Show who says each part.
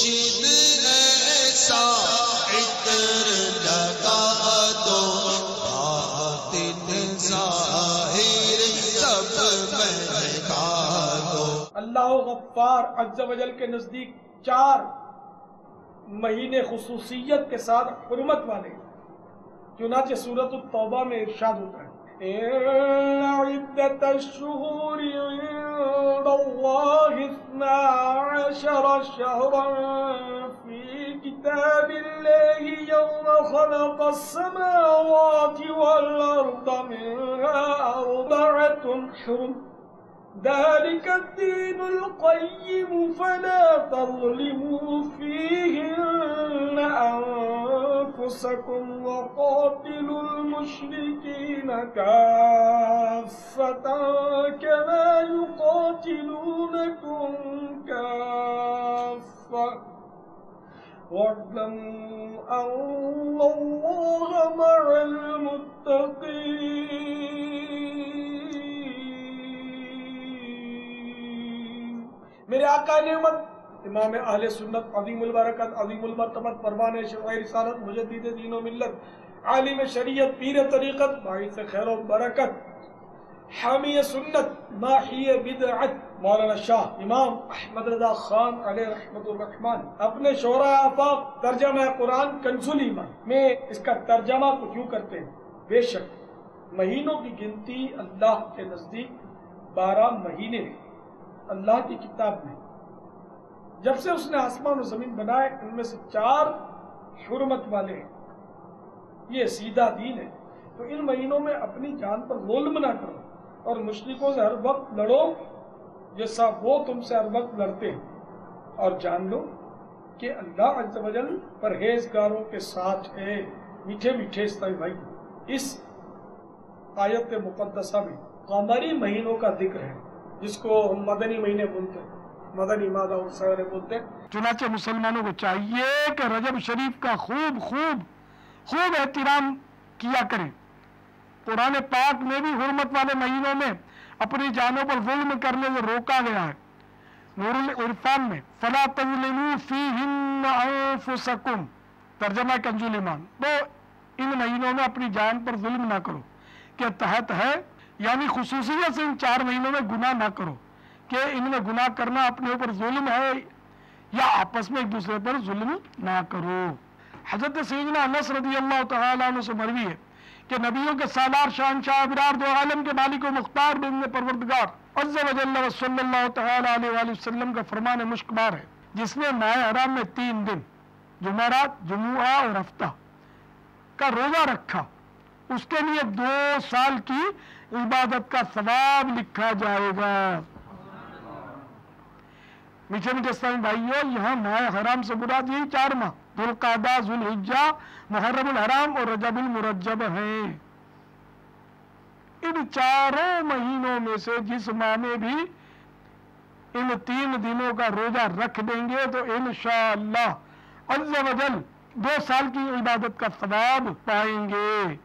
Speaker 1: مرشد ایسا عطر لگا دو، باطن ظاہر سب مہکا دو۔
Speaker 2: اللہ غفار عز و جل کے نزدیک 4 مہینے خصوصیت کے ساتھ حرمت والے، چنانچہ سورۃ التوبہ میں ارشاد ہوتا ہے إِنَّ عِدَّةَ الشُّهُورِ عِندَ اللَّهِ 12 شَهْرًا فِي كِتَابِ اللَّهِ يَوْمَ خَلَقَ السَّمَاوَاتِ وَالْأَرْضَ مِنْهَا 4 حُرُمٌ ذلك الدين القيم فلا تظلموا فيهن أنفسكم وقاتلوا المشركين كافة كما يقاتلونكم كافة واعلموا أن الله مع المتقين۔ میرے آقا نعمت امام اہل سنت عظیم البرکت عظیم المرتبت پروان شرع رسالت مجدد دین و ملت عالم شریعت پیر طریقت باعث خیر و برکت حامی سنت ماحی بدعت مولانا شاہ امام احمد رضا خان علیہ رحمت الرحمن اپنے شعراء آفاق ترجمہ قرآن کنز الایمان میں اس کا ترجمہ کچھ یوں کرتے ہیں، بے شک مہینوں کی گنتی اللہ کے نزدیک 12 مہینے ہیں۔ اللہ کی کتاب میں جب سے اس نے آسمان و زمین بنائے ان میں سے 4 حرمت والے ہیں، یہ سیدھا دین ہے، تو ان مہینوں میں اپنی جان پر ظلم نہ کرو اور مشرکوں سے ہر وقت لڑو جیسا وہ تم سے ہر وقت لڑتے ہیں، اور جان لو کہ اللہ عز و جل پرہیزگاروں کے ساتھ ہے۔ میٹھے میٹھے اسلامی بھائی، اس آیت مقدسہ میں قمری مہینوں کا ذکر ہے جس کو ہم مدنی مہینے بولتے ہیں، مدنی مادہ اور سویرے بولتے ہیں۔ چنانچہ مسلمانوں کو چاہیے کہ رجب شریف کا خوب احترام کیا کریں۔ قرآن پاک میں بھی حرمت والے مہینوں میں اپنی جانوں پر ظلم کرنے سے روکا گیا ہے۔ نور العرفان میں فَلَا تَظْلِمُوا فِيهِنَّ أَنفُسَكُمْ ترجمہ کنز الایمان، تو ان مہینوں میں اپنی جان پر ظلم نہ کرو کے تحت ہے، یعنی خصوصیت سے ان 4 مہینوں میں گناہ نہ کرو کہ ان میں گناہ کرنا اپنے اوپر ظلم ہے، یا آپس میں ایک دوسرے پر ظلم نہ کرو۔ حضرت سیدنا انس رضی اللہ تعالیٰ عنہ سے مروی ہے کہ نبیوں کے سالار شہنشاہ ابرار دو عالم کے مالک و مختار بن پروردگار عز و جل و صلی اللہ تعالیٰ علیہ وآلہ وسلم کا فرمان مشک بار ہے، جس نے ماہ حرام میں 3 دن جمعرات، جمعہ اور ہفتہ کا روزہ رکھا، اس کے لیے 2 سال کی عبادت کا ثواب لکھا جائے گا۔ میٹھے میٹھے اسلامی بھائیوں، یہاں ماہ حرام سے مراد یہی 4 ماہ ذوالقعدہ، ذوالحجہ، محرم الحرام اور رجب المرجب ہیں۔ ان 4 مہینوں میں سے جس ماہ میں بھی ان 3 دنوں کا روزہ رکھ دیں گے تو انشاءاللہ عز و جل 2 سال کی عبادت کا ثواب پائیں گے۔